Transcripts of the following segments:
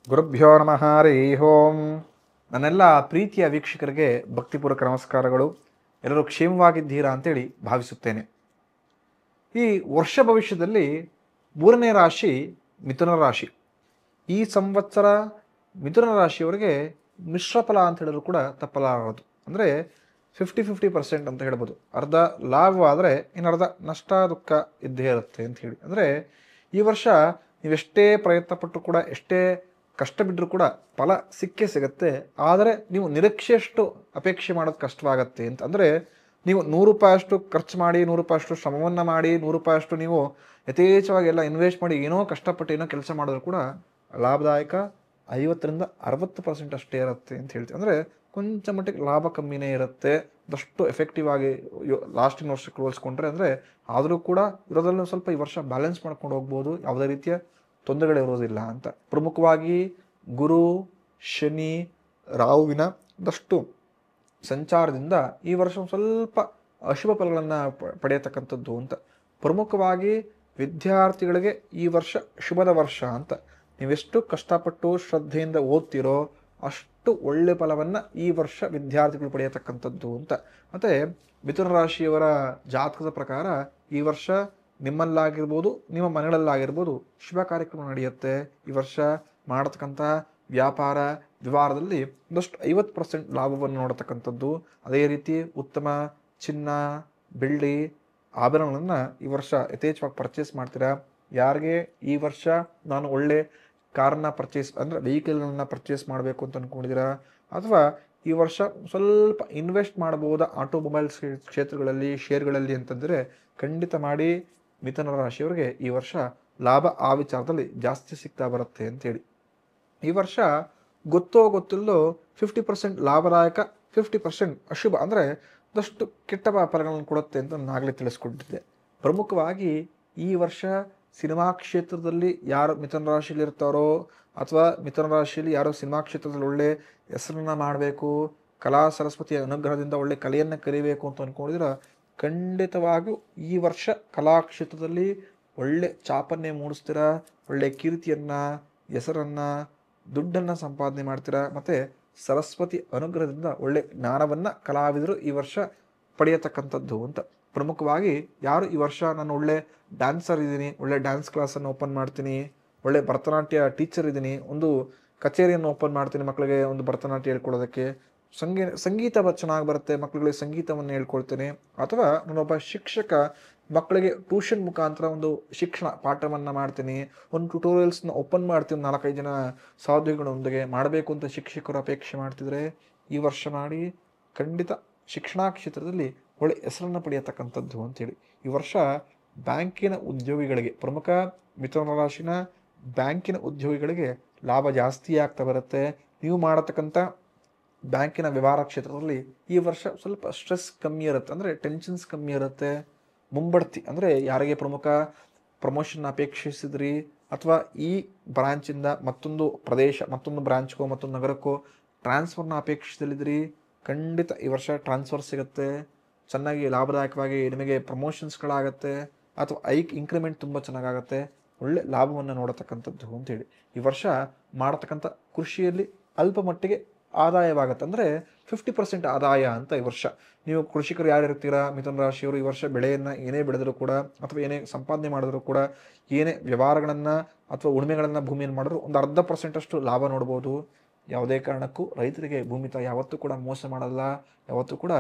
ಗುರುಭ್ಯೋ ನಮಃ ಹರಿ ಓಂ. ನನ್ನೆಲ್ಲ ಪ್ರೀತಿಯ ವೀಕ್ಷಕರಿಗೆ ಭಕ್ತಿಪೂರ್ವಕ ನಮಸ್ಕಾರಗಳು. ಎಲ್ಲರೂ ಕ್ಷೇಮವಾಗಿದ್ದೀರಾ ಅಂತೇಳಿ ಭಾವಿಸುತ್ತೇನೆ. ಈ ವರ್ಷ ಭವಿಷ್ಯದಲ್ಲಿ 3ನೇ ರಾಶಿ ಮಿಥುನ ರಾಶಿ. ಈ ಸಂವತ್ಸರ ಮಿಥುನ ರಾಶಿಯವರಿಗೆ ಮಿಶ್ರ ಫಲ ಅಂತ ಹೇಳಿದ್ರು ಕೂಡ ತಪ್ಪಲಾರದು. ಅಂದರೆ 50-50% ಅಂತ ಹೇಳ್ಬೋದು. ಅರ್ಧ ಲಾಭವಾದರೆ ಇನ್ನರ್ಧ ನಷ್ಟ ದುಃಖ ಇದ್ದೇ ಇರುತ್ತೆ ಅಂತ ಹೇಳಿ. ಅಂದರೆ ಈ ವರ್ಷ ನೀವೆಷ್ಟೇ ಪ್ರಯತ್ನ ಪಟ್ಟರು ಕೂಡ, ಎಷ್ಟೇ ಕಷ್ಟ ಬಿದ್ದರೂ ಕೂಡ ಫಲ ಸಿಕ್ಕೇ ಸಿಗುತ್ತೆ. ಆದರೆ ನೀವು ನಿರೀಕ್ಷೆಯಷ್ಟು ಅಪೇಕ್ಷೆ ಮಾಡೋದು ಕಷ್ಟವಾಗತ್ತೆ ಅಂತ. ಅಂದರೆ ನೀವು 100 ರೂಪಾಯಿಯಷ್ಟು ಖರ್ಚು ಮಾಡಿ, 100 ರೂಪಾಯಿಯಷ್ಟು ಶ್ರಮವನ್ನು ಮಾಡಿ, 100 ರೂಪಾಯಿಯಷ್ಟು ನೀವು ಯಥೇಚ್ಛವಾಗಿ ಎಲ್ಲ ಇನ್ವೆಸ್ಟ್ ಮಾಡಿ ಏನೋ ಕಷ್ಟಪಟ್ಟು ಏನೋ ಕೆಲಸ ಮಾಡಿದ್ರು ಕೂಡ ಲಾಭದಾಯಕ 50-60% ಅಷ್ಟೇ ಇರುತ್ತೆ ಅಂತ ಹೇಳ್ತೀವಿ. ಅಂದರೆ ಕೊಂಚ ಮಟ್ಟಿಗೆ ಲಾಭ ಕಮ್ಮಿನೇ ಇರುತ್ತೆ. ಅದಷ್ಟು ಎಫೆಕ್ಟಿವ್ ಆಗಿ ಲಾಸ್ಟಿನ ವರ್ಷಕ್ಕೆ ಹೋಲಿಸ್ಕೊಂಡ್ರೆ ಅಂದರೆ ಆದರೂ ಕೂಡ ಇರೋದ್ರಲ್ಲಿ ಸ್ವಲ್ಪ ಈ ವರ್ಷ ಬ್ಯಾಲೆನ್ಸ್ ಮಾಡ್ಕೊಂಡು ಹೋಗ್ಬೋದು. ಯಾವುದೇ ರೀತಿಯ ತೊಂದರೆಗಳಿರೋದಿಲ್ಲ ಅಂತ. ಪ್ರಮುಖವಾಗಿ ಗುರು, ಶನಿ, ರಾಹುವಿನ ಒಂದಷ್ಟು ಸಂಚಾರದಿಂದ ಈ ವರ್ಷ ಸ್ವಲ್ಪ ಅಶುಭ ಫಲಗಳನ್ನು ಪಡೆಯತಕ್ಕಂಥದ್ದು ಅಂತ. ಪ್ರಮುಖವಾಗಿ ವಿದ್ಯಾರ್ಥಿಗಳಿಗೆ ಈ ವರ್ಷ ಶುಭದ ವರ್ಷ ಅಂತ. ನೀವೆಷ್ಟು ಕಷ್ಟಪಟ್ಟು ಶ್ರದ್ಧೆಯಿಂದ ಓದ್ತಿರೋ ಅಷ್ಟು ಒಳ್ಳೆ ಫಲವನ್ನು ಈ ವರ್ಷ ವಿದ್ಯಾರ್ಥಿಗಳು ಪಡೆಯತಕ್ಕಂಥದ್ದು ಅಂತ. ಮತ್ತು ಮಿಥುನ ರಾಶಿಯವರ ಜಾತಕದ ಪ್ರಕಾರ ಈ ವರ್ಷ ನಿಮ್ಮಲ್ಲಾಗಿರ್ಬೋದು, ನಿಮ್ಮ ಮನೆಗಳಲ್ಲಾಗಿರ್ಬೋದು ಶುಭ ಕಾರ್ಯಕ್ರಮ ನಡೆಯುತ್ತೆ. ಈ ವರ್ಷ ಮಾಡತಕ್ಕಂಥ ವ್ಯಾಪಾರ ವ್ಯವಹಾರದಲ್ಲಿ ಒಂದಷ್ಟು 50% ಲಾಭವನ್ನು ನೋಡತಕ್ಕಂಥದ್ದು. ಅದೇ ರೀತಿ ಉತ್ತಮ ಚಿನ್ನ, ಬೆಳ್ಳಿ ಆಭರಣಗಳನ್ನು ಈ ವರ್ಷ ಯಥೇಚ್ಛವಾಗಿ ಪರ್ಚೇಸ್ ಮಾಡ್ತೀರಾ. ಯಾರಿಗೆ ಈ ವರ್ಷ ನಾನು ಒಳ್ಳೆ ಕಾರನ್ನ ಪರ್ಚೇಸ್ ಅಂದರೆ ವೆಹಿಕಲ್ಗಳನ್ನ ಪರ್ಚೇಸ್ ಮಾಡಬೇಕು ಅಂತ ಅಂದ್ಕೊಂಡಿದ್ದೀರಾ, ಅಥವಾ ಈ ವರ್ಷ ಸ್ವಲ್ಪ ಇನ್ವೆಸ್ಟ್ ಮಾಡಬಹುದಾ ಆಟೋಮೊಬೈಲ್ಸ್ ಕ್ಷೇತ್ರಗಳಲ್ಲಿ, ಶೇರ್ಗಳಲ್ಲಿ ಅಂತಂದರೆ ಖಂಡಿತ ಮಾಡಿ. ಮಿಥುನ ರಾಶಿಯವರಿಗೆ ಈ ವರ್ಷ ಲಾಭ ಆ ವಿಚಾರದಲ್ಲಿ ಜಾಸ್ತಿ ಸಿಗ್ತಾ ಬರುತ್ತೆ ಅಂತೇಳಿ. ಈ ವರ್ಷ ಗೊತ್ತೋ ಗೊತ್ತಿಲ್ಲದೋ 50% ಲಾಭದಾಯಕ, 50% ಅಶುಭ ಅಂದರೆ ಒಂದಷ್ಟು ಕೆಟ್ಟ ಫಲಗಳನ್ನು ಕೊಡುತ್ತೆ ಅಂತ ನಾನು ಆಗಲೇ ತಿಳಿಸ್ಕೊಟ್ಟಿದ್ದೆ. ಪ್ರಮುಖವಾಗಿ ಈ ವರ್ಷ ಸಿನಿಮಾ ಕ್ಷೇತ್ರದಲ್ಲಿ ಯಾರು ಮಿಥುನ ರಾಶಿಯಲ್ಲಿ ಇರ್ತಾರೋ, ಅಥವಾ ಮಿಥುನ ರಾಶಿಯಲ್ಲಿ ಯಾರೋ ಸಿನಿಮಾ ಕ್ಷೇತ್ರದಲ್ಲಿ ಒಳ್ಳೆ ಹೆಸರನ್ನು ಮಾಡಬೇಕು, ಕಲಾ ಸರಸ್ವತಿಯ ಅನುಗ್ರಹದಿಂದ ಒಳ್ಳೆ ಕಲೆಯನ್ನು ಕಲಿಬೇಕು ಅಂತ ಅಂದ್ಕೊಂಡಿದ್ರೆ ಖಂಡಿತವಾಗಿಯೂ ಈ ವರ್ಷ ಕಲಾಕ್ಷೇತ್ರದಲ್ಲಿ ಒಳ್ಳೆ ಛಾಪನ್ನೇ ಮೂಡಿಸ್ತೀರಾ. ಒಳ್ಳೆ ಕೀರ್ತಿಯನ್ನು, ಹೆಸರನ್ನು, ದುಡ್ಡನ್ನು ಸಂಪಾದನೆ ಮಾಡ್ತೀರಾ. ಮತ್ತು ಸರಸ್ವತಿ ಅನುಗ್ರಹದಿಂದ ಒಳ್ಳೆ ಜ್ಞಾನವನ್ನು ಕಲಾವಿದರು ಈ ವರ್ಷ ಪಡೆಯತಕ್ಕಂಥದ್ದು ಅಂತ. ಪ್ರಮುಖವಾಗಿ ಯಾರು ಈ ವರ್ಷ ನಾನು ಒಳ್ಳೆ ಡ್ಯಾನ್ಸರ್ ಇದ್ದೀನಿ, ಒಳ್ಳೆ ಡ್ಯಾನ್ಸ್ ಕ್ಲಾಸನ್ನು ಓಪನ್ ಮಾಡ್ತೀನಿ, ಒಳ್ಳೆ ಭರತನಾಟ್ಯ ಟೀಚರ್ ಇದ್ದೀನಿ, ಒಂದು ಕಚೇರಿಯನ್ನು ಓಪನ್ ಮಾಡ್ತೀನಿ ಮಕ್ಕಳಿಗೆ ಒಂದು ಭರತನಾಟ್ಯ ಹೇಳ್ಕೊಡೋದಕ್ಕೆ, ಸಂಗೀತ ಚೆನ್ನಾಗಿ ಬರುತ್ತೆ ಮಕ್ಕಳಿಗೆ ಸಂಗೀತವನ್ನು ಹೇಳ್ಕೊಳ್ತೇನೆ, ಅಥವಾ ನಾನೊಬ್ಬ ಶಿಕ್ಷಕ ಮಕ್ಕಳಿಗೆ ಟ್ಯೂಷನ್ ಮುಖಾಂತರ ಒಂದು ಶಿಕ್ಷಣ ಪಾಠವನ್ನು ಮಾಡ್ತೀನಿ, ಒಂದು ಟ್ಯುಟೋರಿಯಲ್ಸ್ನ ಓಪನ್ ಮಾಡ್ತೀನಿ 4-5 ಜನ ಸಾಧುಗಳೊಂದಿಗೆ ಮಾಡಬೇಕು ಅಂತ ಶಿಕ್ಷಕರು ಅಪೇಕ್ಷೆ ಮಾಡ್ತಿದ್ರೆ ಈ ವರ್ಷ ಮಾಡಿ. ಖಂಡಿತ ಶಿಕ್ಷಣ ಕ್ಷೇತ್ರದಲ್ಲಿ ಒಳ್ಳೆ ಹೆಸರನ್ನು ಪಡೆಯತಕ್ಕಂಥದ್ದು ಅಂತೇಳಿ. ಈ ವರ್ಷ ಬ್ಯಾಂಕಿನ ಉದ್ಯೋಗಿಗಳಿಗೆ, ಪ್ರಮುಖ ಮಿಥುನ ರಾಶಿನ ಬ್ಯಾಂಕಿನ ಉದ್ಯೋಗಿಗಳಿಗೆ ಲಾಭ ಜಾಸ್ತಿ ಆಗ್ತಾ ಬರುತ್ತೆ. ನೀವು ಮಾಡತಕ್ಕಂಥ ಬ್ಯಾಂಕಿನ ವ್ಯವಹಾರ ಕ್ಷೇತ್ರದಲ್ಲಿ ಈ ವರ್ಷ ಸ್ವಲ್ಪ ಸ್ಟ್ರೆಸ್ ಕಮ್ಮಿ ಇರುತ್ತೆ, ಅಂದರೆ ಟೆನ್ಷನ್ಸ್ ಕಮ್ಮಿ ಇರುತ್ತೆ. ಮುಂಬಡ್ತಿ ಅಂದರೆ ಯಾರಿಗೆ ಪ್ರಮುಖ ಪ್ರಮೋಷನ್ ಅಪೇಕ್ಷಿಸಿದ್ರಿ, ಅಥವಾ ಈ ಬ್ರಾಂಚಿಂದ ಮತ್ತೊಂದು ಪ್ರದೇಶ, ಮತ್ತೊಂದು ಬ್ರಾಂಚ್ಗೋ ಮತ್ತೊಂದು ನಗರಕ್ಕೋ ಟ್ರಾನ್ಸ್ಫರ್ನ ಅಪೇಕ್ಷಿಸಲಿದ್ರಿ, ಖಂಡಿತ ಈ ವರ್ಷ ಟ್ರಾನ್ಸ್ಫರ್ ಸಿಗುತ್ತೆ. ಚೆನ್ನಾಗಿ ಲಾಭದಾಯಕವಾಗಿ ನಿಮಗೆ ಪ್ರಮೋಷನ್ಸ್ಗಳಾಗತ್ತೆ, ಅಥವಾ ಇನ್ಕ್ರಿಮೆಂಟ್ ತುಂಬ ಚೆನ್ನಾಗಾಗತ್ತೆ. ಒಳ್ಳೆ ಲಾಭವನ್ನು ನೋಡತಕ್ಕಂಥದ್ದು ಅಂತೇಳಿ. ಈ ವರ್ಷ ಮಾಡತಕ್ಕಂಥ ಕೃಷಿಯಲ್ಲಿ ಅಲ್ಪ ಮಟ್ಟಿಗೆ ಆದಾಯವಾಗುತ್ತೆ, ಅಂದರೆ 50% ಆದಾಯ ಅಂತ. ಈ ವರ್ಷ ನೀವು ಕೃಷಿಕರು ಯಾರು ಇರ್ತೀರಾ ಮಿಥುನ ರಾಶಿಯವರು, ಈ ವರ್ಷ ಬೆಳೆಯನ್ನು ಏನೇ ಬೆಳೆದರೂ ಕೂಡ, ಅಥವಾ ಏನೇ ಸಂಪಾದನೆ ಮಾಡಿದ್ರು ಕೂಡ, ಏನೇ ವ್ಯವಹಾರಗಳನ್ನು ಅಥವಾ ಉಳುಮೆಗಳನ್ನು ಭೂಮಿಯನ್ನು ಮಾಡಿದ್ರು ಒಂದು 0.5% ಲಾಭ ನೋಡ್ಬೋದು. ಯಾವುದೇ ಕಾರಣಕ್ಕೂ ರೈತರಿಗೆ ಭೂಮಿ ತಾಯಿ ಯಾವತ್ತೂ ಕೂಡ ಮೋಸ ಮಾಡಲ್ಲ, ಯಾವತ್ತೂ ಕೂಡ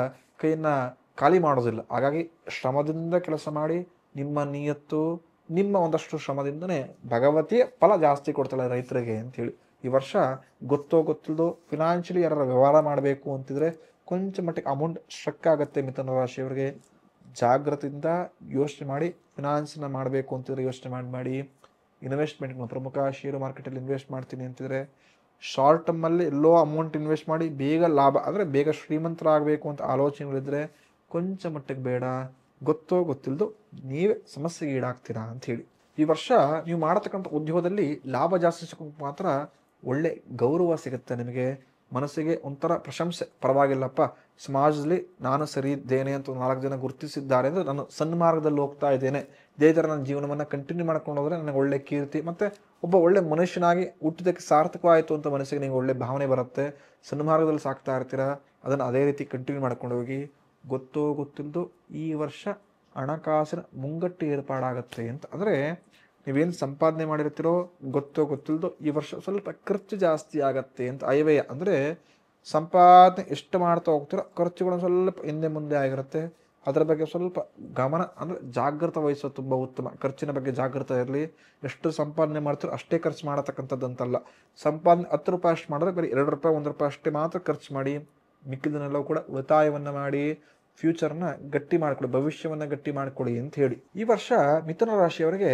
ಕೈಯನ್ನು ಖಾಲಿ ಮಾಡೋದಿಲ್ಲ. ಹಾಗಾಗಿ ಶ್ರಮದಿಂದ ಕೆಲಸ ಮಾಡಿ, ನಿಮ್ಮ ನಿಯತ್ತು, ನಿಮ್ಮ ಒಂದಷ್ಟು ಶ್ರಮದಿಂದನೇ ಭಗವತಿಯ ಫಲ ಜಾಸ್ತಿ ಕೊಡ್ತಾಳೆ ರೈತರಿಗೆ ಅಂಥೇಳಿ. ಈ ವರ್ಷ ಗೊತ್ತೋ ಗೊತ್ತಿಲ್ಲದೋ ಫಿನಾನ್ಷಿಯಲಿ ಯಾರು ವ್ಯವಹಾರ ಮಾಡಬೇಕು ಅಂತಿದ್ರೆ ಕೊಂಚ ಮಟ್ಟಿಗೆ ಅಮೌಂಟ್ ಸ್ಟ್ರಕ್ ಆಗುತ್ತೆ ಮಿಥುನ ರಾಶಿಯವರಿಗೆ. ಜಾಗ್ರತೆಯಿಂದ ಯೋಚನೆ ಮಾಡಿ ಫಿನಾನ್ಸನ್ನ ಮಾಡಬೇಕು ಅಂತಿದ್ರೆ ಯೋಚನೆ ಮಾಡಿ. ಇನ್ವೆಸ್ಟ್ಮೆಂಟ್ಗಳು ಪ್ರಮುಖ ಷೇರು ಮಾರ್ಕೆಟಲ್ಲಿ ಇನ್ವೆಸ್ಟ್ ಮಾಡ್ತೀನಿ ಅಂತಿದ್ರೆ ಶಾರ್ಟ್ ಟರ್ಮಲ್ಲಿ ಎಲ್ಲೋ ಅಮೌಂಟ್ ಇನ್ವೆಸ್ಟ್ ಮಾಡಿ ಬೇಗ ಲಾಭ ಅಂದರೆ ಬೇಗ ಶ್ರೀಮಂತರಾಗಬೇಕು ಅಂತ ಆಲೋಚನೆಗಳಿದ್ರೆ ಕೊಂಚ ಮಟ್ಟಿಗೆ ಬೇಡ. ಗೊತ್ತೋ ಗೊತ್ತಿಲ್ಲದೋ ನೀವೇ ಸಮಸ್ಯೆಗೆ ಈಡಾಗ್ತೀರಾ ಅಂಥೇಳಿ. ಈ ವರ್ಷ ನೀವು ಮಾಡತಕ್ಕಂಥ ಉದ್ಯೋಗದಲ್ಲಿ ಲಾಭ ಜಾಸ್ತಿ ಸಿಗೋಕ್ಕೆ ಮಾತ್ರ ಒಳ್ಳೆ ಗೌರವ ಸಿಗುತ್ತೆ ನಿಮಗೆ. ಮನಸ್ಸಿಗೆ ಒಂಥರ ಪ್ರಶಂಸೆ, ಪರವಾಗಿಲ್ಲಪ್ಪ, ಸಮಾಜದಲ್ಲಿ ನಾನು ಸರಿ ಇದ್ದೇನೆ ಅಂತ 4 ಜನ ಗುರುತಿಸಿದ್ದಾರೆ ಅಂದರೆ ನಾನು ಸನ್ಮಾರ್ಗದಲ್ಲಿ ಹೋಗ್ತಾ ಇದ್ದೇನೆ, ಇದೇ ಥರ ನನ್ನ ಜೀವನವನ್ನು ಕಂಟಿನ್ಯೂ ಮಾಡ್ಕೊಂಡು ಹೋದರೆ ನನಗೆ ಒಳ್ಳೆ ಕೀರ್ತಿ ಮತ್ತು ಒಬ್ಬ ಒಳ್ಳೆ ಮನುಷ್ಯನಾಗಿ ಹುಟ್ಟಿದ್ದಕ್ಕೆ ಸಾರ್ಥಕವಾಯಿತು ಅಂತ ಮನಸ್ಸಿಗೆ ನಿಮಗೆ ಒಳ್ಳೆ ಭಾವನೆ ಬರುತ್ತೆ. ಸನ್ಮಾರ್ಗದಲ್ಲಿ ಸಾಕ್ತಾ ಇರ್ತೀರಾ, ಅದನ್ನು ಅದೇ ರೀತಿ ಕಂಟಿನ್ಯೂ ಮಾಡ್ಕೊಂಡು ಹೋಗಿ. ಗೊತ್ತೋ ಗೊತ್ತಿಲ್ಲದು ಈ ವರ್ಷ ಹಣಕಾಸಿನ ಮುಂಗಟ್ಟು ಏರ್ಪಾಡಾಗತ್ತೆ ಅಂತ. ಅಂದರೆ ನೀವೇನು ಸಂಪಾದನೆ ಮಾಡಿರ್ತೀರೋ ಗೊತ್ತೋ ಗೊತ್ತಿಲ್ಲದೋ ಈ ವರ್ಷ ಸ್ವಲ್ಪ ಖರ್ಚು ಜಾಸ್ತಿ ಆಗತ್ತೆ ಅಂತ. ಅಯವ್ಯಯ ಅಂದರೆ ಸಂಪಾದನೆ ಎಷ್ಟು ಮಾಡ್ತಾ ಹೋಗ್ತೀರೋ ಖರ್ಚುಗಳು ಸ್ವಲ್ಪ ಹಿಂದೆ ಮುಂದೆ ಆಗಿರುತ್ತೆ. ಅದರ ಬಗ್ಗೆ ಸ್ವಲ್ಪ ಗಮನ ಅಂದರೆ ಜಾಗೃತ ವಹಿಸೋದು ತುಂಬ ಉತ್ತಮ. ಖರ್ಚಿನ ಬಗ್ಗೆ ಜಾಗೃತ ಇರಲಿ. ಎಷ್ಟು ಸಂಪಾದನೆ ಮಾಡ್ತೀರೋ ಅಷ್ಟೇ ಖರ್ಚು ಮಾಡತಕ್ಕಂಥದ್ದಂತಲ್ಲ. ಸಂಪಾದನೆ 10 ರೂಪಾಯಿ ಅಷ್ಟು ಮಾಡಿದ್ರೆ ಬರೀ 2 ರೂಪಾಯಿ 1 ರೂಪಾಯಿ ಅಷ್ಟೇ ಮಾತ್ರ ಖರ್ಚು ಮಾಡಿ, ಮಿಕ್ಕಿದನ್ನೆಲ್ಲವೂ ಕೂಡ ಉಳಿತಾಯವನ್ನು ಮಾಡಿ ಫ್ಯೂಚರ್ನ ಗಟ್ಟಿ ಮಾಡಿಕೊಡಿ, ಭವಿಷ್ಯವನ್ನು ಗಟ್ಟಿ ಮಾಡಿಕೊಡಿ ಅಂತ ಹೇಳಿ. ಈ ವರ್ಷ ಮಿಥುನ ರಾಶಿಯವರಿಗೆ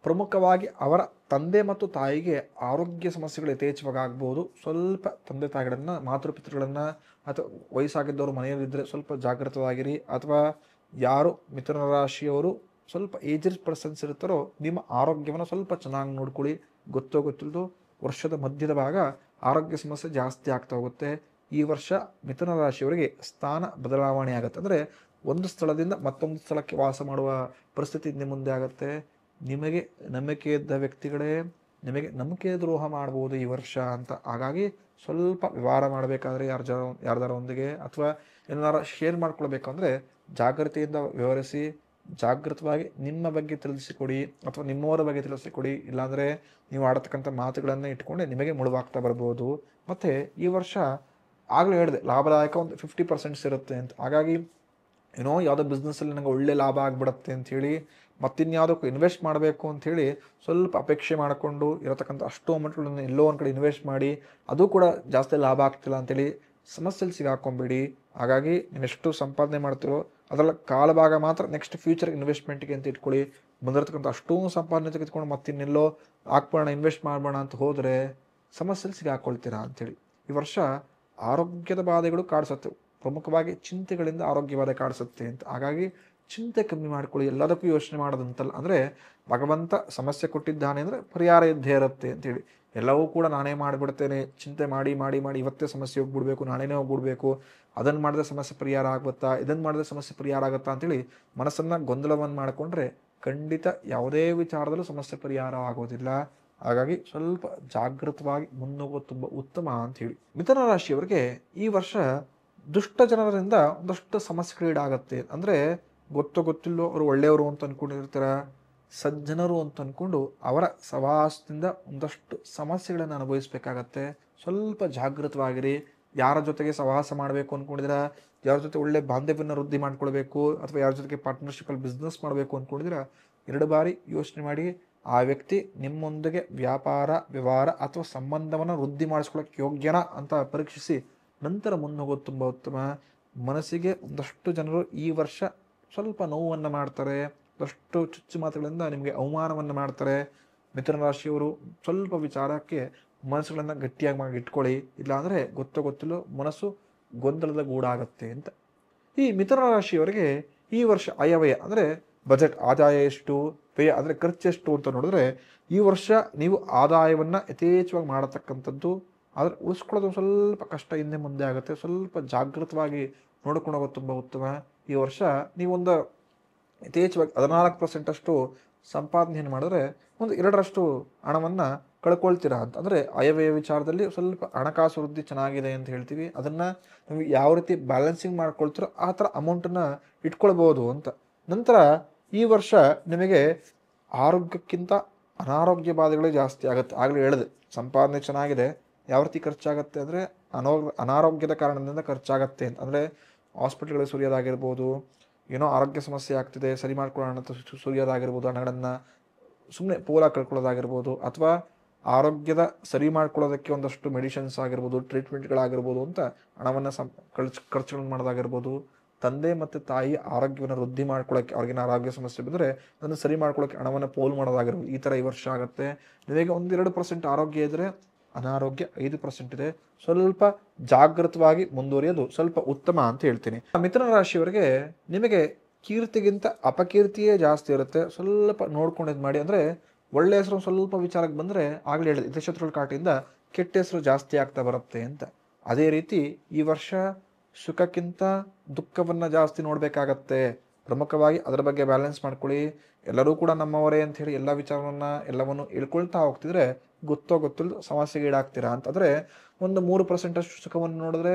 ಪ್ರಮುಖವಾಗಿ ಅವರ ತಂದೆ ಮತ್ತು ತಾಯಿಗೆ ಆರೋಗ್ಯ ಸಮಸ್ಯೆಗಳು ಯಥೇಚ್ಛವಾಗಿ ಆಗ್ಬೋದು. ಸ್ವಲ್ಪ ತಂದೆ ತಾಯಿಗಳನ್ನು, ಮಾತೃಪಿತೃಗಳನ್ನು ಅಥವಾ ವಯಸ್ಸಾಗಿದ್ದವರು ಮನೆಯಲ್ಲಿದ್ದರೆ ಸ್ವಲ್ಪ ಜಾಗೃತವಾಗಿರಿ. ಅಥವಾ ಯಾರು ಮಿಥುನ ರಾಶಿಯವರು ಸ್ವಲ್ಪ ಏಜ್ಡ್ ಪರ್ಸನ್ಸ್ ಇರ್ತಾರೋ ನಿಮ್ಮ ಆರೋಗ್ಯವನ್ನು ಸ್ವಲ್ಪ ಚೆನ್ನಾಗಿ ನೋಡ್ಕೊಳ್ಳಿ. ಗೊತ್ತೋ ಗೊತ್ತಿಲ್ಲದೋ ವರ್ಷದ ಮಧ್ಯದ ಭಾಗ ಆರೋಗ್ಯ ಸಮಸ್ಯೆ ಜಾಸ್ತಿ ಆಗ್ತಾ ಹೋಗುತ್ತೆ. ಈ ವರ್ಷ ಮಿಥುನ ರಾಶಿಯವರಿಗೆ ಸ್ಥಾನ ಬದಲಾವಣೆ ಆಗುತ್ತೆ. ಅಂದರೆ ಒಂದು ಸ್ಥಳದಿಂದ ಮತ್ತೊಂದು ಸ್ಥಳಕ್ಕೆ ವಾಸ ಮಾಡುವ ಪರಿಸ್ಥಿತಿ ಹಿಂದೆ ಮುಂದೆ ಆಗುತ್ತೆ. ನಿಮಗೆ ನಂಬಿಕೆ ಇದ್ದ ವ್ಯಕ್ತಿಗಳೇ ನಿಮಗೆ ನಂಬಿಕೆ ದ್ರೋಹ ಮಾಡ್ಬೋದು ಈ ವರ್ಷ ಅಂತ. ಹಾಗಾಗಿ ಸ್ವಲ್ಪ ವ್ಯವಹಾರ ಮಾಡಬೇಕಾದ್ರೆ ಯಾರ್ದಾರೊಂದಿಗೆ ಅಥವಾ ಏನಾರ ಶೇರ್ ಮಾಡ್ಕೊಳ್ಬೇಕಂದ್ರೆ ಜಾಗೃತಿಯಿಂದ ವ್ಯವಹರಿಸಿ, ಜಾಗೃತವಾಗಿ ನಿಮ್ಮ ಬಗ್ಗೆ ತಿಳಿಸಿಕೊಡಿ ಅಥವಾ ನಿಮ್ಮವರ ಬಗ್ಗೆ ತಿಳಿಸಿಕೊಡಿ. ಇಲ್ಲಾಂದರೆ ನೀವು ಆಡತಕ್ಕಂಥ ಮಾತುಗಳನ್ನು ಇಟ್ಕೊಂಡೆ ನಿಮಗೆ ಮುಳುವಾಗ್ತಾ ಬರ್ಬೋದು. ಮತ್ತು ಈ ವರ್ಷ ಆಗಲೇ ಹೇಳಿದೆ ಲಾಭದಾಯಕ ಒಂದು 50% ಇರುತ್ತೆ ಅಂತ. ಹಾಗಾಗಿ ಯಾವುದೋ ಬಿಸ್ನೆಸ್ಸಲ್ಲಿ ನನಗೆ ಒಳ್ಳೆ ಲಾಭ ಆಗಿಬಿಡುತ್ತೆ ಅಂಥೇಳಿ ಮತ್ತಿನ್ಯಾವುದಕ್ಕೂ ಇನ್ವೆಸ್ಟ್ ಮಾಡಬೇಕು ಅಂಥೇಳಿ ಸ್ವಲ್ಪ ಅಪೇಕ್ಷೆ ಮಾಡಿಕೊಂಡು ಇರತಕ್ಕಂಥ ಅಷ್ಟು ಅಮೌಂಟ್ಗಳನ್ನು ಎಲ್ಲೋ ಒಂದು ಕಡೆ ಇನ್ವೆಸ್ಟ್ ಮಾಡಿ ಅದು ಕೂಡ ಜಾಸ್ತಿ ಲಾಭ ಆಗ್ತಿಲ್ಲ ಅಂಥೇಳಿ ಸಮಸ್ಯೆಯಲ್ಲಿ ಸಿಗಾಕೊಂಬಿಡಿ. ಹಾಗಾಗಿ ನೀವೆಷ್ಟು ಸಂಪಾದನೆ ಮಾಡ್ತಿರೋ ಅದರಲ್ಲಿ ಕಾಲಭಾಗ ಮಾತ್ರ ನೆಕ್ಸ್ಟ್ ಫ್ಯೂಚರ್ ಇನ್ವೆಸ್ಟ್ಮೆಂಟ್ಗೆ ಅಂತ ಇಟ್ಕೊಳ್ಳಿ. ಬಂದಿರತಕ್ಕಂಥ ಅಷ್ಟೂ ಸಂಪಾದನೆ ತೆಗೆದುಕೊಂಡು ಮತ್ತಿನ್ನೆಲ್ಲೋ ಹಾಕ್ಬೋಣ, ಇನ್ವೆಸ್ಟ್ ಮಾಡೋಣ ಅಂತ ಹೋದರೆ ಸಮಸ್ಯೆಯಲ್ಲಿ ಸಿಗಾಕೊಳ್ತೀರಾ ಅಂಥೇಳಿ. ಈ ವರ್ಷ ಆರೋಗ್ಯದ ಬಾಧೆಗಳು ಕಾಡಿಸುತ್ತೆ, ಪ್ರಮುಖವಾಗಿ ಚಿಂತೆಗಳಿಂದ ಆರೋಗ್ಯ ಬಾಧೆ ಕಾಡಿಸುತ್ತೆ ಅಂತ. ಹಾಗಾಗಿ ಚಿಂತೆ ಕಮ್ಮಿ ಮಾಡ್ಕೊಳ್ಳಿ, ಎಲ್ಲದಕ್ಕೂ ಯೋಚನೆ ಮಾಡೋದಂತಲ್ಲ. ಅಂದರೆ ಭಗವಂತ ಸಮಸ್ಯೆ ಕೊಟ್ಟಿದ್ದಾನೆ ಅಂದರೆ ಪರಿಹಾರ ಇದ್ದೇ ಇರುತ್ತೆ ಅಂತೇಳಿ. ಎಲ್ಲವೂ ಕೂಡ ನಾನೇ ಮಾಡಿಬಿಡ್ತೇನೆ, ಚಿಂತೆ ಮಾಡಿ ಮಾಡಿ ಮಾಡಿ ಇವತ್ತೇ ಸಮಸ್ಯೆ ಹೋಗ್ಬಿಡ್ಬೇಕು, ನಾಳೆನೇ ಹೋಗ್ಬಿಡ್ಬೇಕು, ಅದನ್ನು ಮಾಡಿದ್ರೆ ಸಮಸ್ಯೆ ಪರಿಹಾರ ಆಗುತ್ತಾ, ಇದನ್ನು ಮಾಡಿದ್ರೆ ಸಮಸ್ಯೆ ಪರಿಹಾರ ಆಗುತ್ತಾ ಅಂತೇಳಿ ಮನಸ್ಸನ್ನು ಗೊಂದಲವನ್ನು ಮಾಡಿಕೊಂಡ್ರೆ ಖಂಡಿತ ಯಾವುದೇ ವಿಚಾರದಲ್ಲೂ ಸಮಸ್ಯೆ ಪರಿಹಾರ ಆಗೋದಿಲ್ಲ. ಹಾಗಾಗಿ ಸ್ವಲ್ಪ ಜಾಗೃತವಾಗಿ ಮುನ್ನೋಗೋದು ತುಂಬ ಉತ್ತಮ ಅಂಥೇಳಿ. ಮಿಥುನ ರಾಶಿಯವರಿಗೆ ಈ ವರ್ಷ ದುಷ್ಟ ಜನರಿಂದ ಒಂದಷ್ಟು ಸಮಸ್ಯೆಗಳೀಡಾಗತ್ತೆ. ಅಂದರೆ ಗೊತ್ತೋ ಗೊತ್ತಿಲ್ಲೋ ಅವರು ಒಳ್ಳೆಯವರು ಅಂತ ಅಂದ್ಕೊಂಡಿರ್ತಾರೆ, ಸಜ್ಜನರು ಅಂತ ಅಂದ್ಕೊಂಡು ಅವರ ಸವಾಸದಿಂದ ಒಂದಷ್ಟು ಸಮಸ್ಯೆಗಳನ್ನು ಅನುಭವಿಸ್ಬೇಕಾಗತ್ತೆ. ಸ್ವಲ್ಪ ಜಾಗೃತವಾಗಿರಿ. ಯಾರ ಜೊತೆಗೆ ಸಹವಾಸ ಮಾಡಬೇಕು ಅಂದ್ಕೊಂಡಿದ್ದೀರಾ, ಯಾರ ಜೊತೆ ಒಳ್ಳೆ ಬಾಂಧವ್ಯನ ವೃದ್ಧಿ ಮಾಡ್ಕೊಳ್ಬೇಕು ಅಥವಾ ಯಾರ ಜೊತೆಗೆ ಪಾರ್ಟ್ನರ್ಶಿಪಲ್ಲಿ ಬಿಸ್ನೆಸ್ ಮಾಡಬೇಕು ಅಂದ್ಕೊಂಡಿದ್ದೀರಾ 2 ಬಾರಿ ಯೋಚನೆ ಮಾಡಿ. ಆ ವ್ಯಕ್ತಿ ನಿಮ್ಮೊಂದಿಗೆ ವ್ಯಾಪಾರ ವ್ಯವಹಾರ ಅಥವಾ ಸಂಬಂಧವನ್ನು ವೃದ್ಧಿ ಮಾಡಿಸ್ಕೊಳ್ಳೋಕ್ಕೆ ಯೋಗ್ಯನಾ ಅಂತ ಪರೀಕ್ಷಿಸಿ ನಂತರ ಮುನ್ನೋಗೋದು ತುಂಬ ಉತ್ತಮ. ಮನಸ್ಸಿಗೆ ಒಂದಷ್ಟು ಜನರು ಈ ವರ್ಷ ಸ್ವಲ್ಪ ನೋವನ್ನು ಮಾಡ್ತಾರೆ, ಒಂದಷ್ಟು ಚುಚ್ಚು ಮಾತುಗಳಿಂದ ನಿಮಗೆ ಅವಮಾನವನ್ನು ಮಾಡ್ತಾರೆ. ಮಿಥುನ ರಾಶಿಯವರು ಸ್ವಲ್ಪ ವಿಚಾರಕ್ಕೆ ಮನಸ್ಸುಗಳನ್ನು ಗಟ್ಟಿಯಾಗಿ ಮಾಡಿ ಇಟ್ಕೊಳ್ಳಿ, ಇಲ್ಲಾಂದರೆ ಗೊತ್ತೋ ಗೊತ್ತಿಲ್ಲೋ ಮನಸ್ಸು ಗೊಂದಲದ ಗೂಡಾಗತ್ತೆ ಅಂತ. ಈ ಮಿಥುನ ರಾಶಿಯವರಿಗೆ ಈ ವರ್ಷ ಅಯವ್ಯಯ ಅಂದರೆ ಬಜೆಟ್, ಆದಾಯ ಎಷ್ಟು, ವ್ಯಯ ಅಂದರೆ ಖರ್ಚೆಷ್ಟು ಅಂತ ನೋಡಿದ್ರೆ ಈ ವರ್ಷ ನೀವು ಆದಾಯವನ್ನು ಯಥೇಚ್ಛವಾಗಿ ಮಾಡತಕ್ಕಂಥದ್ದು, ಆದರೆ ಉಳಿಸ್ಕೊಳ್ಳೋದು ಸ್ವಲ್ಪ ಕಷ್ಟ, ಹಿಂದೆ ಮುಂದೆ ಆಗುತ್ತೆ. ಸ್ವಲ್ಪ ಜಾಗೃತವಾಗಿ ನೋಡ್ಕೊಂಡು ಹೋಗೋದು ತುಂಬ ಉತ್ತಮ. ಈ ವರ್ಷ ನೀವೊಂದು ಯಥೇಚ್ಛವಾಗಿ 14% ಅಷ್ಟು ಸಂಪಾದನೆಯನ್ನು ಮಾಡಿದ್ರೆ ಒಂದು 2% ಹಣವನ್ನು ಕಳ್ಕೊಳ್ತೀರಾ ಅಂತ. ಅಂದರೆ ಅಯವ್ಯಯ ವಿಚಾರದಲ್ಲಿ ಸ್ವಲ್ಪ ಹಣಕಾಸು ವೃದ್ಧಿ ಚೆನ್ನಾಗಿದೆ ಅಂತ ಹೇಳ್ತೀವಿ. ಅದನ್ನು ನೀವು ಯಾವ ರೀತಿ ಬ್ಯಾಲೆನ್ಸಿಂಗ್ ಮಾಡ್ಕೊಳ್ತೀರೋ ಆ ಥರ ಅಮೌಂಟನ್ನು ಇಟ್ಕೊಳ್ಬೋದು ಅಂತ. ನಂತರ ಈ ವರ್ಷ ನಿಮಗೆ ಆರೋಗ್ಯಕ್ಕಿಂತ ಅನಾರೋಗ್ಯ ಬಾಧೆಗಳೇ ಜಾಸ್ತಿ ಆಗುತ್ತೆ. ಆಗಲೇ ಹೇಳಿದೆ ಸಂಪಾದನೆ ಚೆನ್ನಾಗಿದೆ, ಯಾವ ರೀತಿ ಖರ್ಚಾಗತ್ತೆ ಅಂದರೆ ಅನಾರೋಗ್ಯದ ಕಾರಣದಿಂದ ಖರ್ಚಾಗತ್ತೆ ಅಂತ. ಅಂದರೆ ಹಾಸ್ಪಿಟಲ್ಗಳಿಗೆ ಸುರಿಯೋದಾಗಿರ್ಬೋದು, ಏನೋ ಆರೋಗ್ಯ ಸಮಸ್ಯೆ ಆಗ್ತಿದೆ ಸರಿ ಮಾಡ್ಕೊಳ್ಳೋಣ ಅಂತ ಸುರಿಯೋದಾಗಿರ್ಬೋದು, ಹಣಗಳನ್ನು ಸುಮ್ಮನೆ ಪೋಲ ಕಳ್ಕೊಳ್ಳೋದಾಗಿರ್ಬೋದು, ಅಥವಾ ಆರೋಗ್ಯದ ಸರಿ ಮಾಡ್ಕೊಳ್ಳೋದಕ್ಕೆ ಒಂದಷ್ಟು ಮೆಡಿಸಿನ್ಸ್ ಆಗಿರ್ಬೋದು, ಟ್ರೀಟ್ಮೆಂಟ್ಗಳಾಗಿರ್ಬೋದು ಅಂತ ಹಣವನ್ನು ಖರ್ಚುಗಳನ್ನು ಮಾಡೋದಾಗಿರ್ಬೋದು. ತಂದೆ ಮತ್ತು ತಾಯಿ ಆರೋಗ್ಯವನ್ನು ವೃದ್ಧಿ ಮಾಡ್ಕೊಳ್ಳೋಕ್ಕೆ, ಅವ್ರಿಗೇನು ಆರೋಗ್ಯ ಸಮಸ್ಯೆ ಬಂದರೆ ಅದನ್ನು ಸರಿ ಮಾಡ್ಕೊಳ್ಳೋಕ್ಕೆ ಹಣವನ್ನು ಪೋಲು ಮಾಡೋದಾಗಿರ್ಬೋದು. ಈ ಥರ ಈ ವರ್ಷ ಆಗುತ್ತೆ. ನಿಮಗೆ 1-2% ಆರೋಗ್ಯ ಇದ್ದರೆ ಅನಾರೋಗ್ಯ 5% ಇದೆ. ಸ್ವಲ್ಪ ಜಾಗೃತವಾಗಿ ಮುಂದುವರಿಯೋದು ಸ್ವಲ್ಪ ಉತ್ತಮ ಅಂತ ಹೇಳ್ತೀನಿ. ಮಿಥುನ ರಾಶಿಯವರಿಗೆ ನಿಮಗೆ ಕೀರ್ತಿಗಿಂತ ಅಪಕೀರ್ತಿಯೇ ಜಾಸ್ತಿ ಇರುತ್ತೆ. ಸ್ವಲ್ಪ ನೋಡ್ಕೊಂಡಿದ್ದು ಮಾಡಿ. ಅಂದರೆ ಒಳ್ಳೆಯ ಹೆಸರು ಸ್ವಲ್ಪ ವಿಚಾರಕ್ಕೆ ಬಂದರೆ ಆಗಲೇ ಹೇಳಿದೆ, ಹಿತಶತ್ರುಗಳ ಕಾಟಿಯಿಂದ ಕೆಟ್ಟ ಹೆಸರು ಜಾಸ್ತಿ ಆಗ್ತಾ ಬರುತ್ತೆ ಅಂತ. ಅದೇ ರೀತಿ ಈ ವರ್ಷ ಸುಖಕ್ಕಿಂತ ದುಃಖವನ್ನು ಜಾಸ್ತಿ ನೋಡಬೇಕಾಗತ್ತೆ. ಪ್ರಮುಖವಾಗಿ ಅದರ ಬಗ್ಗೆ ಬ್ಯಾಲೆನ್ಸ್ ಮಾಡ್ಕೊಳ್ಳಿ. ಎಲ್ಲರೂ ಕೂಡ ನಮ್ಮವರೇ ಅಂತ ಹೇಳಿ ಎಲ್ಲ ವಿಚಾರವನ್ನು ಎಲ್ಲವನ್ನು ಹೇಳ್ಕೊಳ್ತಾ ಹೋಗ್ತಿದ್ರೆ ಗೊತ್ತಿಲ್ಲದ ಸಮಸ್ಯೆಗೆ ಈಡಾಗ್ತೀರಾ ಅಂತಂದರೆ ಒಂದು 3% ಸುಖವನ್ನು ನೋಡಿದ್ರೆ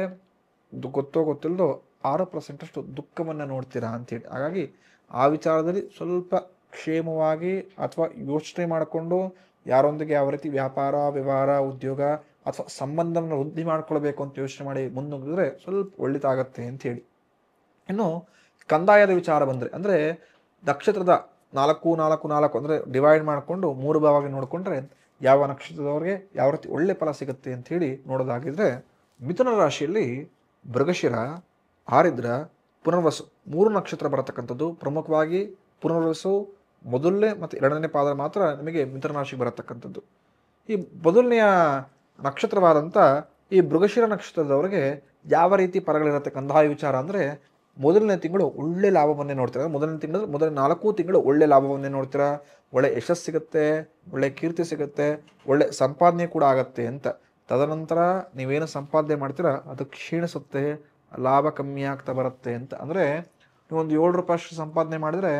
ಗೊತ್ತಿಲ್ಲದೋ 6% ದುಃಖವನ್ನು ನೋಡ್ತೀರಾ ಅಂತೇಳಿ. ಹಾಗಾಗಿ ಆ ವಿಚಾರದಲ್ಲಿ ಸ್ವಲ್ಪ ಕ್ಷೇಮವಾಗಿ ಅಥವಾ ಯೋಚನೆ ಮಾಡಿಕೊಂಡು ಯಾರೊಂದಿಗೆ ಯಾವ ರೀತಿ ವ್ಯಾಪಾರ, ವ್ಯವಹಾರ, ಉದ್ಯೋಗ ಅಥವಾ ಸಂಬಂಧವನ್ನು ವೃದ್ಧಿ ಮಾಡ್ಕೊಳ್ಬೇಕು ಅಂತ ಯೋಚನೆ ಮಾಡಿ ಮುಂದುವರೆದ್ರೆ ಸ್ವಲ್ಪ ಒಳ್ಳೆದಾಗತ್ತೆ ಅಂಥೇಳಿ. ಇನ್ನು ಕಂದಾಯದ ವಿಚಾರ ಬಂದರೆ ಅಂದರೆ ನಕ್ಷತ್ರದ 4 ಅಂದರೆ ಡಿವೈಡ್ ಮಾಡಿಕೊಂಡು 3 ಭಾಗವಾಗಿ ನೋಡಿಕೊಂಡ್ರೆ ಯಾವ ನಕ್ಷತ್ರದವ್ರಿಗೆ ಯಾವ ರೀತಿ ಒಳ್ಳೆ ಫಲ ಸಿಗುತ್ತೆ ಅಂಥೇಳಿ ನೋಡೋದಾಗಿದ್ರೆ ಮಿಥುನ ರಾಶಿಯಲ್ಲಿ ಮೃಗಶಿರ, ಆರಿದ್ರ, ಪುನರ್ವಸು 3 ನಕ್ಷತ್ರ ಬರತಕ್ಕಂಥದ್ದು. ಪ್ರಮುಖವಾಗಿ ಪುನರ್ವಸು ಮೊದಲನೇ ಮತ್ತು 2ನೇ ಪಾದ ಮಾತ್ರ ನಿಮಗೆ ಮಿಥುನ ರಾಶಿಗೆ ಬರತಕ್ಕಂಥದ್ದು. ಈ ಮೊದಲನೆಯ ನಕ್ಷತ್ರವಾದಂಥ ಈ ಮೃಗಶಿರ ನಕ್ಷತ್ರದವರಿಗೆ ಯಾವ ರೀತಿ ಫಲಗಳಿರುತ್ತೆ ಕಂದಾಯ ವಿಚಾರ ಅಂದರೆ ಮೊದಲನೇ ತಿಂಗಳು ಒಳ್ಳೆ ಲಾಭವನ್ನೇ ನೋಡ್ತೀರಾ. ಮೊದಲ 4 ತಿಂಗಳು ಒಳ್ಳೆ ಲಾಭವನ್ನೇ ನೋಡ್ತೀರಾ. ಒಳ್ಳೆ ಯಶಸ್ಸು ಸಿಗುತ್ತೆ, ಒಳ್ಳೆ ಕೀರ್ತಿ ಸಿಗುತ್ತೆ, ಒಳ್ಳೆ ಸಂಪಾದನೆ ಕೂಡ ಆಗತ್ತೆ ಅಂತ. ತದನಂತರ ನೀವೇನು ಸಂಪಾದನೆ ಮಾಡ್ತೀರಾ ಅದು ಕ್ಷೀಣಿಸುತ್ತೆ, ಲಾಭ ಕಮ್ಮಿ ಆಗ್ತಾ ಬರುತ್ತೆ ಅಂತ. ಅಂದರೆ ನೀವೊಂದು 7 ರೂಪಾಯಿ ಸಂಪಾದನೆ ಮಾಡಿದರೆ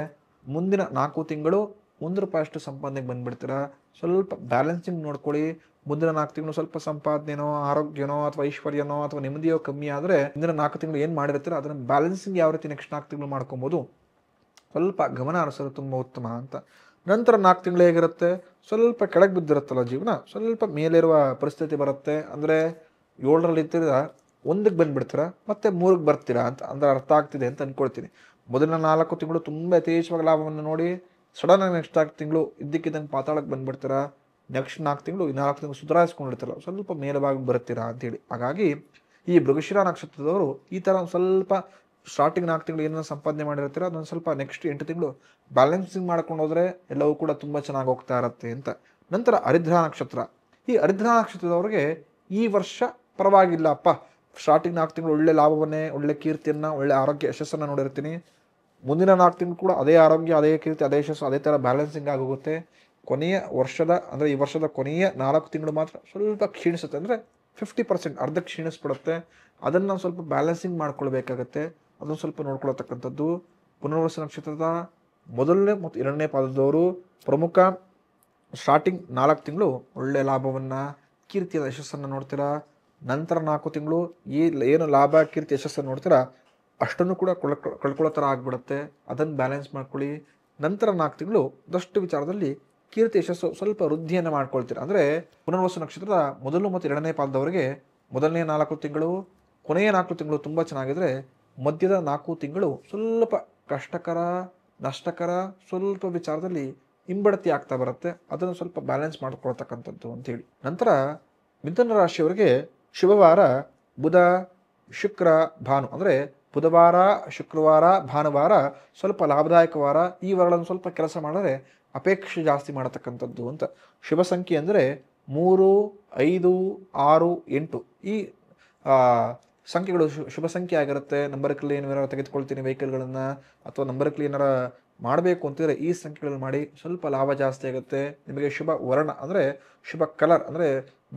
ಮುಂದಿನ 4 ತಿಂಗಳು 1 ರೂಪಾಯಿ ಸಂಪಾದನೆಗೆ ಬಂದುಬಿಡ್ತೀರಾ. ಸ್ವಲ್ಪ ಬ್ಯಾಲೆನ್ಸಿಂಗ್ ನೋಡ್ಕೊಳ್ಳಿ. ಮುಂದಿನ 4 ತಿಂಗಳು ಸ್ವಲ್ಪ ಸಂಪಾದನೆನೋ, ಆರೋಗ್ಯನೋ ಅಥವಾ ಐಶ್ವರ್ಯನೋ ಅಥವಾ ನೆಮ್ಮದಿಯೋ ಕಮ್ಮಿ ಆದರೆ ಮುಂದಿನ 4 ತಿಂಗಳು ಏನು ಮಾಡಿರ್ತೀರ ಅದನ್ನು ಬ್ಯಾಲೆನ್ಸಿಂಗ್ ಯಾವ ರೀತಿ ನೆಕ್ಸ್ಟ್ 4 ತಿಂಗಳು ಮಾಡ್ಕೊಬೋದು, ಸ್ವಲ್ಪ ಗಮನ ಹರಿಸೋದು ತುಂಬ ಉತ್ತಮ ಅಂತ. ನಂತರ 4 ತಿಂಗಳು ಹೇಗಿರುತ್ತೆ, ಸ್ವಲ್ಪ ಕೆಳಗೆ ಬಿದ್ದಿರುತ್ತಲ್ಲ ಜೀವನ, ಸ್ವಲ್ಪ ಮೇಲಿರುವ ಪರಿಸ್ಥಿತಿ ಬರುತ್ತೆ. ಅಂದರೆ 7ರಲ್ಲಿ ಇರ್ತೀರ 1ಕ್ಕೆ ಬಂದುಬಿಡ್ತೀರಾ, ಮತ್ತೆ 3ಕ್ಕೆ ಬರ್ತೀರಾ ಅಂತ ಅಂದರೆ ಅರ್ಥ ಆಗ್ತಿದೆ ಅಂತ ಅಂದ್ಕೊಳ್ತೀನಿ. ಮೊದಲಿನ 4 ತಿಂಗಳು ತುಂಬ ಯಥೇಚ್ಛವಾಗಿ ಲಾಭವನ್ನು ನೋಡಿ ಸಡನ್ನಾಗಿ ನೆಕ್ಸ್ಟ್ 4 ತಿಂಗಳು ಇದ್ದಕ್ಕಿದ್ದಂಗೆ ಪಾತಾಳಕ್ಕೆ ಬಂದುಬಿಡ್ತೀರಾ. ನೆಕ್ಸ್ಟ್ 4 ತಿಂಗಳು 4 ತಿಂಗಳು ಸುಧಾರಿಸ್ಕೊಂಡಿರ್ತೀರ, ಸ್ವಲ್ಪ ಮೇಲವಾಗಿ ಬರ್ತೀರಾ ಅಂತೇಳಿ. ಹಾಗಾಗಿ ಈ ಮೃಗಶಿರ ನಕ್ಷತ್ರದವರು ಈ ಥರ ಒಂದು ಸ್ವಲ್ಪ ಸ್ಟಾರ್ಟಿಂಗ್ 4 ತಿಂಗಳು ಏನೋ ಸಂಪಾದನೆ ಮಾಡಿರ್ತೀರ ಅದೊಂದು ಸ್ವಲ್ಪ ನೆಕ್ಸ್ಟ್ 8 ತಿಂಗಳು ಬ್ಯಾಲೆನ್ಸಿಂಗ್ ಮಾಡ್ಕೊಂಡು ಹೋದರೆ ಎಲ್ಲವೂ ಕೂಡ ತುಂಬ ಚೆನ್ನಾಗಿ ಹೋಗ್ತಾ ಇರುತ್ತೆ ಅಂತ. ನಂತರ ಹರಿದ್ರ ನಕ್ಷತ್ರ. ಈ ಹರಿದ್ರ ನಕ್ಷತ್ರದವ್ರಿಗೆ ಈ ವರ್ಷ ಪರವಾಗಿಲ್ಲಪ್ಪ, ಸ್ಟಾರ್ಟಿಂಗ್ 4 ತಿಂಗಳು ಒಳ್ಳೆ ಲಾಭವನ್ನೇ, ಒಳ್ಳೆ ಕೀರ್ತಿಯನ್ನು, ಒಳ್ಳೆ ಆರೋಗ್ಯ ಯಶಸ್ಸನ್ನು ನೋಡಿರ್ತೀನಿ. ಮುಂದಿನ 4 ತಿಂಗಳು ಕೂಡ ಅದೇ ಆರೋಗ್ಯ, ಅದೇ ಕೀರ್ತಿ, ಅದೇ ಯಶಸ್ಸು, ಅದೇ ಥರ ಬ್ಯಾಲೆನ್ಸಿಂಗ್ ಆಗೋಗುತ್ತೆ. ಕೊನೆಯ ವರ್ಷದ ಅಂದರೆ ಈ ವರ್ಷದ ಕೊನೆಯ 4 ತಿಂಗಳು ಮಾತ್ರ ಸ್ವಲ್ಪ ಕ್ಷೀಣಿಸುತ್ತೆ. ಅಂದರೆ 50% ಅರ್ಧಕ್ಕೆ ಕ್ಷೀಣಿಸ್ಬಿಡುತ್ತೆ. ಅದನ್ನು ನಾವು ಸ್ವಲ್ಪ ಬ್ಯಾಲೆನ್ಸಿಂಗ್ ಮಾಡ್ಕೊಳ್ಬೇಕಾಗತ್ತೆ. ಅದನ್ನು ಸ್ವಲ್ಪ ನೋಡ್ಕೊಳ್ತಕ್ಕಂಥದ್ದು. ಪುನರ್ವಸು ನಕ್ಷತ್ರದ ಮೊದಲನೇ ಮತ್ತು 2ನೇ ಪಾದದವರು ಪ್ರಮುಖ ಸ್ಟಾರ್ಟಿಂಗ್ 4 ತಿಂಗಳು ಒಳ್ಳೆಯ ಲಾಭವನ್ನು, ಕೀರ್ತಿಯ ಯಶಸ್ಸನ್ನು ನೋಡ್ತೀರಾ. ನಂತರ 4 ತಿಂಗಳು ಏನು ಲಾಭ, ಕೀರ್ತಿ, ಯಶಸ್ಸನ್ನು ನೋಡ್ತೀರಾ ಅಷ್ಟನ್ನು ಕೂಡ ಕಳ್ಕೊಳ್ಳೋ ಥರ ಆಗಿಬಿಡುತ್ತೆ. ಅದನ್ನು ಬ್ಯಾಲೆನ್ಸ್ ಮಾಡ್ಕೊಳ್ಳಿ. ನಂತರ 4 ತಿಂಗಳು ಒಂದಷ್ಟು ವಿಚಾರದಲ್ಲಿ ಕೀರ್ತಿ ಯಶಸ್ಸು ಸ್ವಲ್ಪ ವೃದ್ಧಿಯನ್ನು ಮಾಡ್ಕೊಳ್ತೀರಾ. ಅಂದರೆ ಪುನರ್ವಸು ನಕ್ಷತ್ರದ ಮೊದಲು ಮತ್ತು 2ನೇ ಪಾದದವರಿಗೆ ಮೊದಲನೇ 4 ತಿಂಗಳು, ಕೊನೆಯ 4 ತಿಂಗಳು ತುಂಬ ಚೆನ್ನಾಗಿದ್ರೆ ಮಧ್ಯದ 4 ತಿಂಗಳು ಸ್ವಲ್ಪ ಕಷ್ಟಕರ, ನಷ್ಟಕರ, ಸ್ವಲ್ಪ ವಿಚಾರದಲ್ಲಿ ಹಿಂಬಡತಿ ಆಗ್ತಾ ಬರುತ್ತೆ. ಅದನ್ನು ಸ್ವಲ್ಪ ಬ್ಯಾಲೆನ್ಸ್ ಮಾಡ್ಕೊಳ್ತಕ್ಕಂಥದ್ದು ಅಂತೇಳಿ. ನಂತರ ಮಿಥುನ ರಾಶಿಯವರಿಗೆ ಶುಭವಾರ ಬುಧ, ಶುಕ್ರ, ಭಾನು. ಅಂದರೆ ಬುಧವಾರ, ಶುಕ್ರವಾರ, ಭಾನುವಾರ ಸ್ವಲ್ಪ ಲಾಭದಾಯಕ ವಾರ. ಈ ವಾರಗಳನ್ನು ಸ್ವಲ್ಪ ಕೆಲಸ ಮಾಡಿದ್ರೆ ಅಪೇಕ್ಷೆ ಜಾಸ್ತಿ ಮಾಡತಕ್ಕಂಥದ್ದು ಅಂತ. ಶುಭ ಸಂಖ್ಯೆ ಅಂದರೆ 3, 5, 6, 8 ಈ ಸಂಖ್ಯೆಗಳು ಶುಭ ಸಂಖ್ಯೆ ಆಗಿರುತ್ತೆ. ನಂಬರ್ ಕ್ಲೀನ್ ಏನಾರು ತೆಗೆದುಕೊಳ್ತೀನಿ ವೆಹಿಕಲ್ಗಳನ್ನು ಅಥವಾ ನಂಬರ್ ಕ್ಲೀನ್ ಏನಾರ ಮಾಡಬೇಕು ಅಂತಿದ್ರೆ ಈ ಸಂಖ್ಯೆಗಳಲ್ಲಿ ಮಾಡಿ, ಸ್ವಲ್ಪ ಲಾಭ ಜಾಸ್ತಿ ಆಗುತ್ತೆ. ನಿಮಗೆ ಶುಭ ವರ್ಣ ಅಂದರೆ ಶುಭ ಕಲರ್ ಅಂದರೆ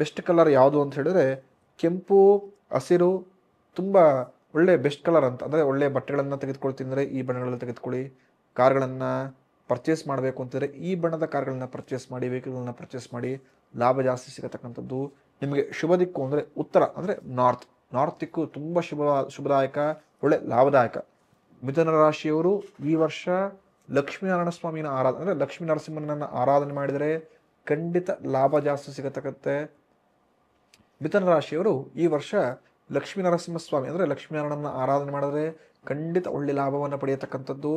ಬೆಸ್ಟ್ ಕಲರ್ ಯಾವುದು ಅಂತ ಹೇಳಿದ್ರೆ ಕೆಂಪು, ಹಸಿರು ತುಂಬ ಒಳ್ಳೆ ಬೆಸ್ಟ್ ಕಲರ್ ಅಂತ. ಅಂದರೆ ಒಳ್ಳೆಯ ಬಟ್ಟೆಗಳನ್ನು ತೆಗೆದುಕೊಳ್ತೀನಿ ಅಂದರೆ ಈ ಬಣ್ಣಗಳಲ್ಲಿ ತೆಗೆದುಕೊಳ್ಳಿ. ಕಾರ್ಗಳನ್ನು ಪರ್ಚೇಸ್ ಮಾಡಬೇಕು ಅಂತಿದ್ರೆ ಈ ಬಣ್ಣದ ಕಾರ್ಗಳನ್ನು ಪರ್ಚೇಸ್ ಮಾಡಿ, ವೆಹಿಕಲ್ಗಳನ್ನ ಪರ್ಚೇಸ್ ಮಾಡಿ, ಲಾಭ ಜಾಸ್ತಿ ಸಿಗತಕ್ಕಂಥದ್ದು. ನಿಮಗೆ ಶುಭ ದಿಕ್ಕು ಅಂದರೆ ಉತ್ತರ ಅಂದರೆ ನಾರ್ತ್ ದಿಕ್ಕು ತುಂಬ ಶುಭದಾಯಕ, ಒಳ್ಳೆ ಲಾಭದಾಯಕ. ಮಿಥುನ ರಾಶಿಯವರು ಈ ವರ್ಷ ಲಕ್ಷ್ಮೀನಾರಾಯಣ ಸ್ವಾಮಿನ ಆರಾಧನೆ ಅಂದರೆ ಲಕ್ಷ್ಮೀ ನರಸಿಂಹನನ್ನು ಆರಾಧನೆ ಮಾಡಿದರೆ ಖಂಡಿತ ಲಾಭ ಜಾಸ್ತಿ ಸಿಗತಕ್ಕಂತೆ. ಮಿಥುನ ರಾಶಿಯವರು ಈ ವರ್ಷ ಲಕ್ಷ್ಮೀ ನರಸಿಂಹಸ್ವಾಮಿ ಅಂದರೆ ಲಕ್ಷ್ಮೀನಾರಾಯಣನ ಆರಾಧನೆ ಮಾಡಿದ್ರೆ ಖಂಡಿತ ಒಳ್ಳೆ ಲಾಭವನ್ನು ಪಡೆಯತಕ್ಕಂಥದ್ದು.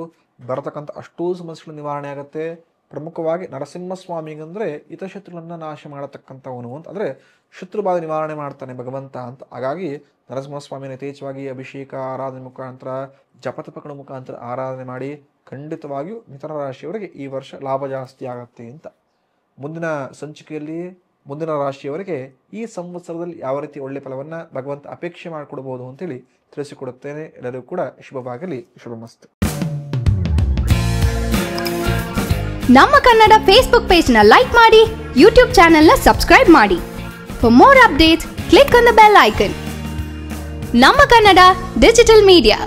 ಬರತಕ್ಕಂಥ ಅಷ್ಟೂ ಸಮಸ್ಯೆಗಳು ನಿವಾರಣೆ ಆಗುತ್ತೆ. ಪ್ರಮುಖವಾಗಿ ನರಸಿಂಹಸ್ವಾಮಿಗಂದರೆ ಹಿತಶತ್ರುಗಳನ್ನು ನಾಶ ಮಾಡತಕ್ಕಂಥವನು ಅಂತ, ಅಂದರೆ ಶತ್ರುಬಾಧೆ ನಿವಾರಣೆ ಮಾಡ್ತಾನೆ ಭಗವಂತ ಅಂತ. ಹಾಗಾಗಿ ನರಸಿಂಹಸ್ವಾಮಿನ ಯಥೇಚ್ಛವಾಗಿ ಅಭಿಷೇಕ, ಆರಾಧನೆ ಮುಖಾಂತರ, ಜಪತಪಗಳ ಮುಖಾಂತರ ಆರಾಧನೆ ಮಾಡಿ ಖಂಡಿತವಾಗಿಯೂ ಮಿಥುನ ರಾಶಿಯವರಿಗೆ ಈ ವರ್ಷ ಲಾಭ ಜಾಸ್ತಿ ಆಗುತ್ತೆ ಅಂತ. ಮುಂದಿನ ಸಂಚಿಕೆಯಲ್ಲಿ ಮುಂದಿನ ರಾಶಿಯವರಿಗೆ ಈ ಸಂವತ್ಸರದಲ್ಲಿ ಯಾವ ರೀತಿ ಒಳ್ಳೆ ಫಲವನ್ನು ಭಗವಂತ ಅಪೇಕ್ಷೆ ಮಾಡಿಕೊಡ್ಬೋದು ಅಂತೇಳಿ ತಿಳಿಸಿಕೊಡುತ್ತೇನೆ. ಎಲ್ಲರಿಗೂ ಕೂಡ ಶುಭವಾಗಲಿ. ಶುಭಮಸ್ತು. ನಮ್ಮ ಕನ್ನಡ ಫೇಸ್ಬುಕ್ ಪೇಜ್ ನ ಲೈಕ್ ಮಾಡಿ, ಯೂಟ್ಯೂಬ್ ಚಾನೆಲ್ ನ ಸಬ್ಸ್ಕ್ರೈಬ್ ಮಾಡಿ. For more updates click on the bell icon. ನಮ್ಮ ಕನ್ನಡ ಡಿಜಿಟಲ್ ಮೀಡಿಯಾ.